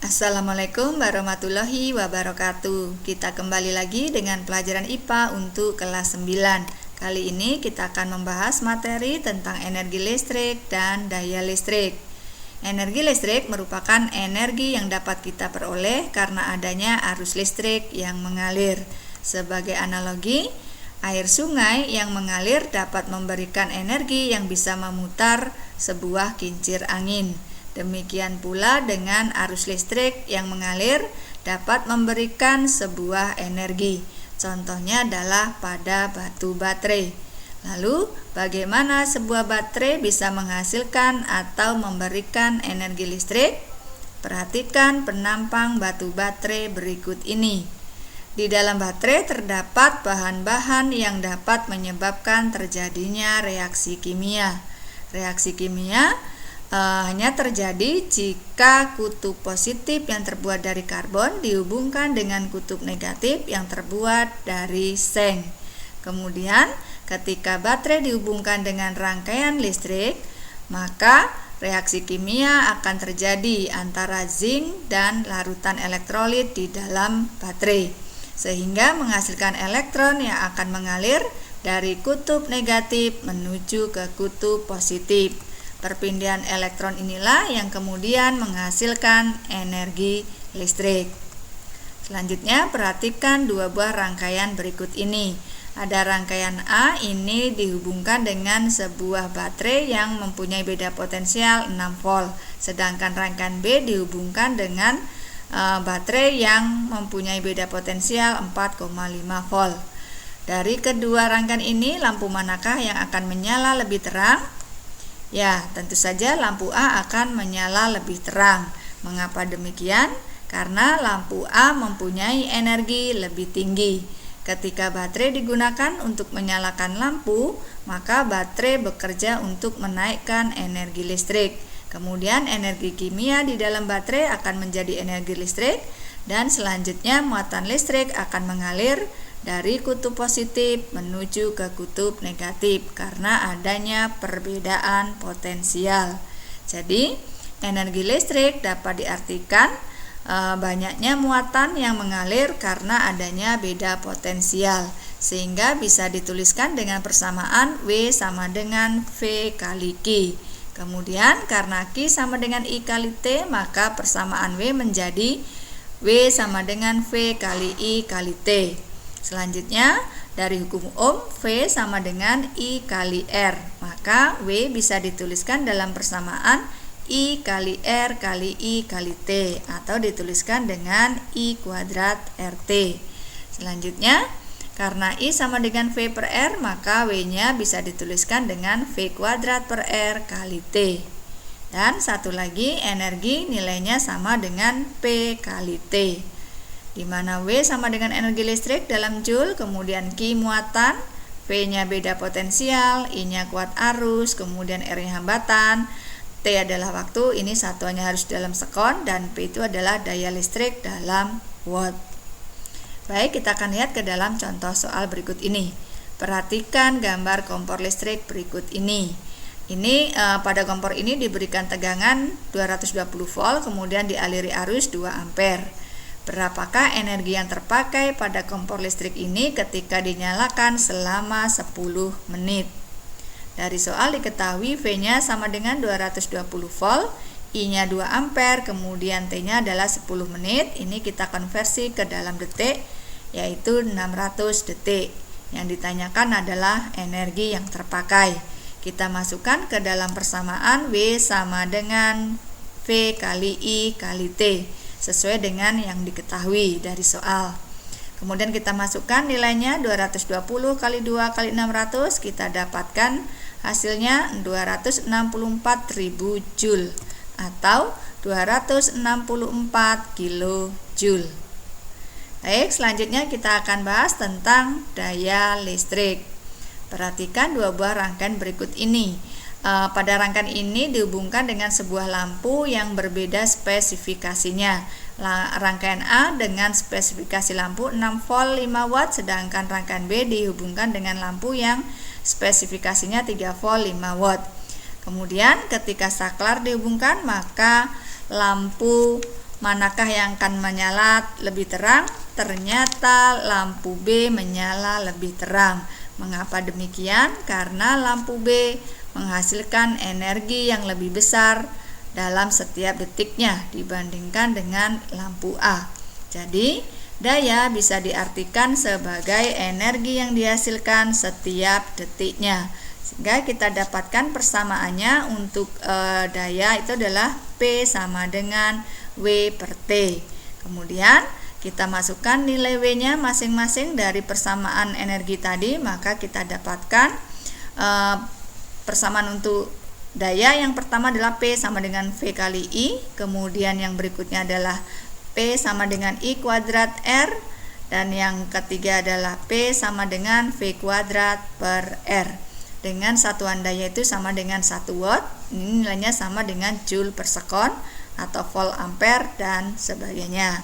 Assalamualaikum warahmatullahi wabarakatuh. Kita kembali lagi dengan pelajaran IPA untuk kelas 9. Kali ini kita akan membahas materi tentang energi listrik dan daya listrik. Energi listrik merupakan energi yang dapat kita peroleh karena adanya arus listrik yang mengalir. Sebagai analogi, air sungai yang mengalir dapat memberikan energi yang bisa memutar sebuah kincir angin. Demikian pula dengan arus listrik yang mengalir dapat memberikan sebuah energi. Contohnya adalah pada batu baterai. Lalu, bagaimana sebuah baterai bisa menghasilkan atau memberikan energi listrik? Perhatikan penampang batu baterai berikut ini. Di dalam baterai terdapat bahan-bahan yang dapat menyebabkan terjadinya reaksi kimia. Reaksi kimia hanya terjadi jika kutub positif yang terbuat dari karbon dihubungkan dengan kutub negatif yang terbuat dari seng. Kemudian, ketika baterai dihubungkan dengan rangkaian listrik, maka reaksi kimia akan terjadi antara zinc dan larutan elektrolit di dalam baterai, sehingga menghasilkan elektron yang akan mengalir dari kutub negatif menuju ke kutub positif. Perpindahan elektron inilah yang kemudian menghasilkan energi listrik. Selanjutnya, perhatikan dua buah rangkaian berikut ini. Ada rangkaian A, ini dihubungkan dengan sebuah baterai yang mempunyai beda potensial 6 volt. Sedangkan rangkaian B dihubungkan dengan baterai yang mempunyai beda potensial 4,5 volt. Dari kedua rangkaian ini, lampu manakah yang akan menyala lebih terang? Ya, tentu saja lampu A akan menyala lebih terang. Mengapa demikian? Karena lampu A mempunyai energi lebih tinggi. Ketika baterai digunakan untuk menyalakan lampu, maka baterai bekerja untuk menaikkan energi listrik. Kemudian energi kimia di dalam baterai akan menjadi energi listrik, dan selanjutnya muatan listrik akan mengalir dari kutub positif menuju ke kutub negatif karena adanya perbedaan potensial. Jadi, energi listrik dapat diartikan banyaknya muatan yang mengalir karena adanya beda potensial, sehingga bisa dituliskan dengan persamaan W sama dengan V kali Q. Kemudian karena Q sama dengan I kali T, maka persamaan W menjadi W sama dengan V kali I kali T. Selanjutnya, dari hukum Ohm, V sama dengan I kali R. Maka W bisa dituliskan dalam persamaan I kali R kali I kali T, atau dituliskan dengan I kuadrat RT. Selanjutnya, karena I sama dengan V per R, maka W-nya bisa dituliskan dengan V kuadrat per R kali T. Dan satu lagi, energi nilainya sama dengan P kali T, di mana W sama dengan energi listrik dalam Joule, kemudian Q muatan, V-nya beda potensial, I-nya kuat arus, kemudian R-nya hambatan, T adalah waktu, ini satuannya harus dalam sekon, dan P itu adalah daya listrik dalam watt. Baik, kita akan lihat ke dalam contoh soal berikut ini. Perhatikan gambar kompor listrik berikut ini. Pada kompor ini diberikan tegangan 220 volt, kemudian dialiri arus 2 ampere. Berapakah energi yang terpakai pada kompor listrik ini ketika dinyalakan selama 10 menit? Dari soal diketahui V-nya sama dengan 220 volt, I-nya 2 ampere, kemudian T-nya adalah 10 menit. Ini kita konversi ke dalam detik, yaitu 600 detik. Yang ditanyakan adalah energi yang terpakai. Kita masukkan ke dalam persamaan W sama dengan V kali I kali T, sesuai dengan yang diketahui dari soal. Kemudian kita masukkan nilainya 220 kali 2 kali 600, kita dapatkan hasilnya 264.000 Joule atau 264 kilojoule. Baik, selanjutnya kita akan bahas tentang daya listrik. Perhatikan dua buah rangkaian berikut ini. Pada rangkaian ini dihubungkan dengan sebuah lampu yang berbeda spesifikasinya. Rangkaian A dengan spesifikasi lampu 6 volt 5 watt, sedangkan rangkaian B dihubungkan dengan lampu yang spesifikasinya 3 volt 5 watt. Kemudian ketika saklar dihubungkan, maka lampu manakah yang akan menyala lebih terang? Ternyata lampu B menyala lebih terang. Mengapa demikian? Karena lampu B menghasilkan energi yang lebih besar dalam setiap detiknya dibandingkan dengan lampu A. Jadi, daya bisa diartikan sebagai energi yang dihasilkan setiap detiknya. Sehingga kita dapatkan persamaannya untuk daya itu adalah P sama dengan W per T. Kemudian kita masukkan nilai W-nya masing-masing dari persamaan energi tadi, maka kita dapatkan persamaan untuk daya yang pertama adalah P sama dengan V kali I, kemudian yang berikutnya adalah P sama dengan I kuadrat R, dan yang ketiga adalah P sama dengan V kuadrat per R. Dengan satuan daya itu sama dengan 1 watt, ini nilainya sama dengan joule per sekon atau volt ampere dan sebagainya.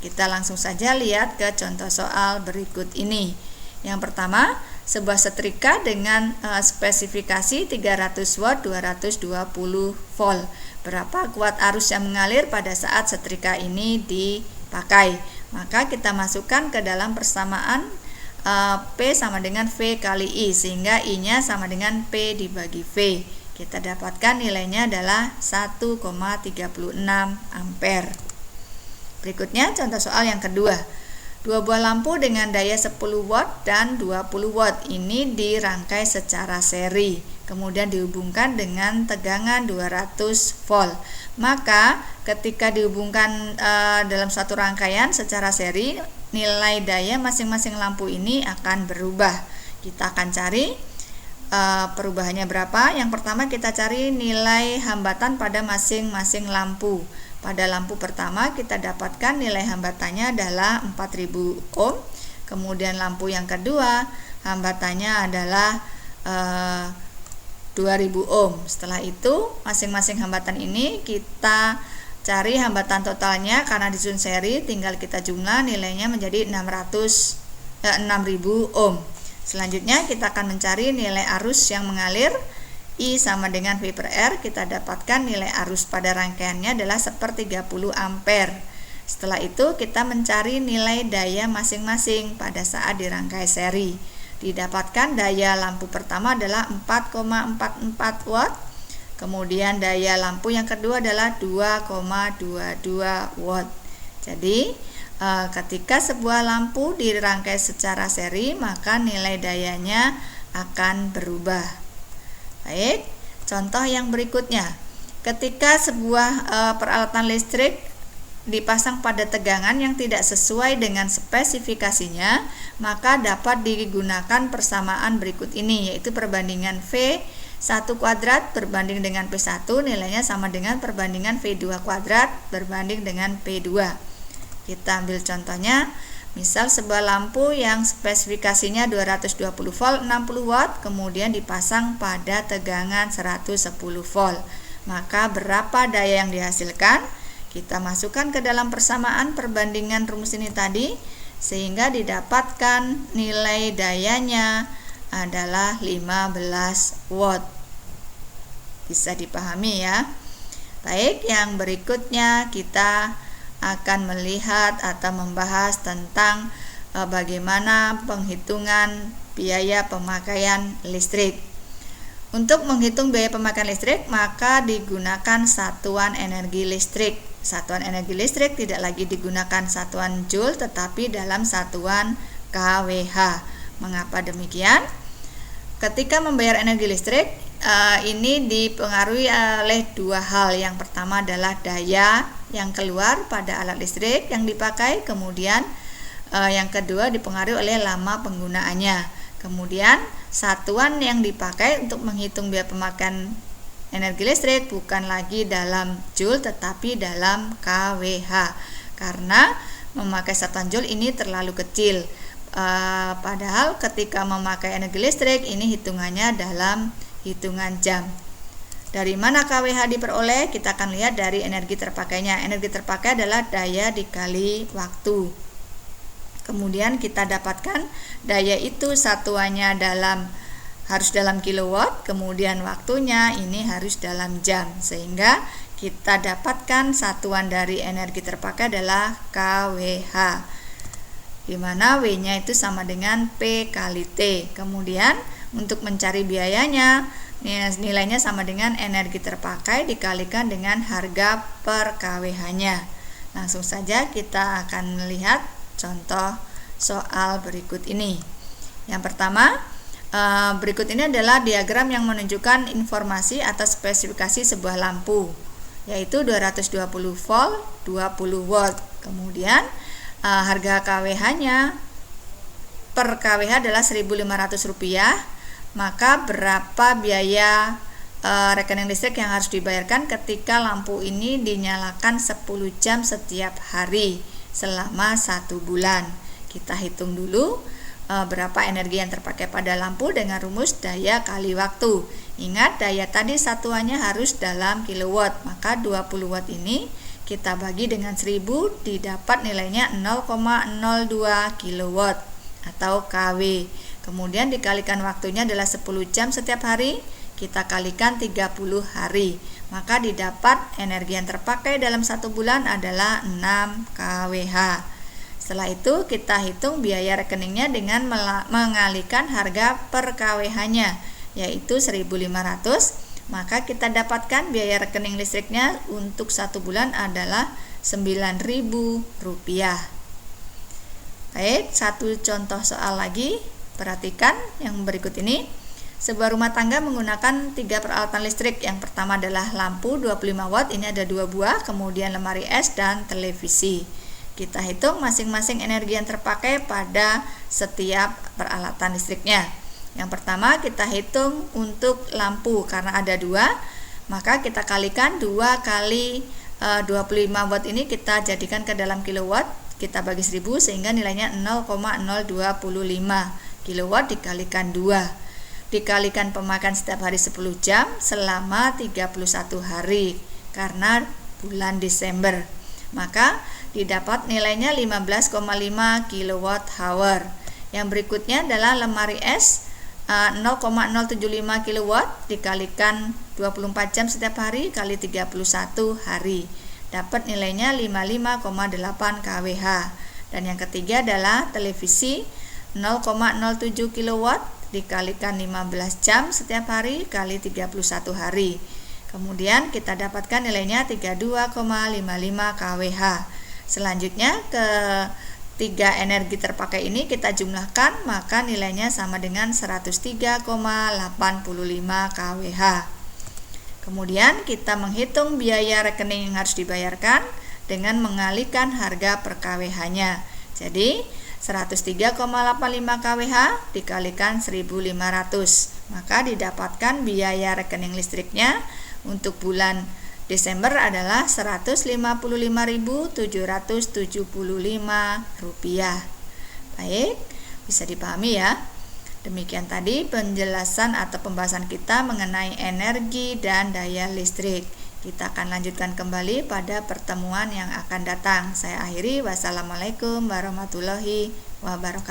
Kita langsung saja lihat ke contoh soal berikut ini. Yang pertama, sebuah setrika dengan spesifikasi 300 watt 220 volt. Berapa kuat arus yang mengalir pada saat setrika ini dipakai? Maka kita masukkan ke dalam persamaan P sama dengan V kali I, sehingga I-nya sama dengan P dibagi V. Kita dapatkan nilainya adalah 1,36 ampere. Berikutnya contoh soal yang kedua. Dua buah lampu dengan daya 10 watt dan 20 watt ini dirangkai secara seri, kemudian dihubungkan dengan tegangan 200 volt. Maka ketika dihubungkan dalam suatu rangkaian secara seri, nilai daya masing-masing lampu ini akan berubah. Kita akan cari perubahannya berapa. Yang pertama kita cari nilai hambatan pada masing-masing lampu. Pada lampu pertama kita dapatkan nilai hambatannya adalah 4000 ohm. Kemudian lampu yang kedua hambatannya adalah 2000 ohm. Setelah itu masing-masing hambatan ini kita cari hambatan totalnya, karena disusun seri tinggal kita jumlah, nilainya menjadi 6000 ohm. Selanjutnya kita akan mencari nilai arus yang mengalir, I sama dengan V per R. Kita dapatkan nilai arus pada rangkaiannya adalah 1/30 ampere. Setelah itu kita mencari nilai daya masing-masing pada saat dirangkai seri. Didapatkan daya lampu pertama adalah 4,44 watt. Kemudian daya lampu yang kedua adalah 2,22 watt. Jadi ketika sebuah lampu dirangkai secara seri, maka nilai dayanya akan berubah. Baik, contoh yang berikutnya. Ketika sebuah peralatan listrik dipasang pada tegangan yang tidak sesuai dengan spesifikasinya, maka dapat digunakan persamaan berikut ini, yaitu perbandingan V1 kuadrat berbanding dengan P1 nilainya sama dengan perbandingan V2 kuadrat berbanding dengan P2. Kita ambil contohnya, misal sebuah lampu yang spesifikasinya 220 volt 60 watt kemudian dipasang pada tegangan 110 volt. Maka berapa daya yang dihasilkan? Kita masukkan ke dalam persamaan perbandingan rumus ini tadi, sehingga didapatkan nilai dayanya adalah 15 watt. Bisa dipahami ya. Baik, yang berikutnya kita akan melihat atau membahas tentang bagaimana penghitungan biaya pemakaian listrik. Untuk menghitung biaya pemakaian listrik, maka digunakan satuan energi listrik. Satuan energi listrik tidak lagi digunakan satuan joule, tetapi dalam satuan kWh. Mengapa demikian? Ketika membayar energi listrik, ini dipengaruhi oleh dua hal. Yang pertama adalah daya yang keluar pada alat listrik yang dipakai, kemudian yang kedua dipengaruhi oleh lama penggunaannya. Kemudian satuan yang dipakai untuk menghitung biaya pemakaian energi listrik bukan lagi dalam joule tetapi dalam kWh, karena memakai satuan joule ini terlalu kecil. Padahal ketika memakai energi listrik ini hitungannya dalam hitungan jam. Dari mana kWh diperoleh? Kita akan lihat dari energi terpakainya. Energi terpakai adalah daya dikali waktu. Kemudian kita dapatkan daya itu satuannya harus dalam kilowatt, kemudian waktunya ini harus dalam jam, sehingga kita dapatkan satuan dari energi terpakai adalah kWh, di mana W-nya itu sama dengan P kali T. Kemudian untuk mencari biayanya, nilainya sama dengan energi terpakai dikalikan dengan harga per kWh-nya. Langsung saja kita akan melihat contoh soal berikut ini. Yang pertama, berikut ini adalah diagram yang menunjukkan informasi atas spesifikasi sebuah lampu, yaitu 220 volt, 20 watt. Kemudian harga kWh-nya per kWh adalah Rp1.500. Maka berapa biaya rekening listrik yang harus dibayarkan ketika lampu ini dinyalakan 10 jam setiap hari selama 1 bulan. Kita hitung dulu berapa energi yang terpakai pada lampu dengan rumus daya kali waktu. Ingat, daya tadi satuannya harus dalam kilowatt, maka 20 watt ini kita bagi dengan 1000, didapat nilainya 0,02 kilowatt atau kW. Kemudian dikalikan waktunya adalah 10 jam setiap hari, kita kalikan 30 hari, maka didapat energi yang terpakai dalam 1 bulan adalah 6 kWh. Setelah itu kita hitung biaya rekeningnya dengan mengalihkan harga per kWh-nya, yaitu 1.500, maka kita dapatkan biaya rekening listriknya untuk 1 bulan adalah Rp9.000. Baik, satu contoh soal lagi, perhatikan yang berikut ini. Sebuah rumah tangga menggunakan 3 peralatan listrik. Yang pertama adalah lampu 25 watt, ini ada 2 buah, kemudian lemari es dan televisi. Kita hitung masing-masing energi yang terpakai pada setiap peralatan listriknya. Yang pertama kita hitung untuk lampu, karena ada 2, maka kita kalikan 2 kali 25 watt ini kita jadikan ke dalam kilowatt, kita bagi 1000 sehingga nilainya 0,025 kilowatt dikalikan 2, dikalikan pemakaian setiap hari 10 jam selama 31 hari karena bulan Desember, maka didapat nilainya 15,5 kilowatt hour. Yang berikutnya adalah lemari es 0,075 kilowatt dikalikan 24 jam setiap hari kali 31 hari, dapat nilainya 55,8 kWh. Dan yang ketiga adalah televisi 0,07 kilowatt dikalikan 15 jam setiap hari kali 31 hari. Kemudian kita dapatkan nilainya 32,55 kWh. Selanjutnya ketiga energi terpakai ini kita jumlahkan, maka nilainya sama dengan 103,85 kWh. Kemudian kita menghitung biaya rekening yang harus dibayarkan dengan mengalihkan harga per kWh-nya. Jadi 103,85 kWh dikalikan 1.500, maka didapatkan biaya rekening listriknya untuk bulan Desember adalah Rp155.775. Baik, bisa dipahami ya. Demikian tadi penjelasan atau pembahasan kita mengenai energi dan daya listrik. Kita akan lanjutkan kembali pada pertemuan yang akan datang. Saya akhiri, wassalamualaikum warahmatullahi wabarakatuh.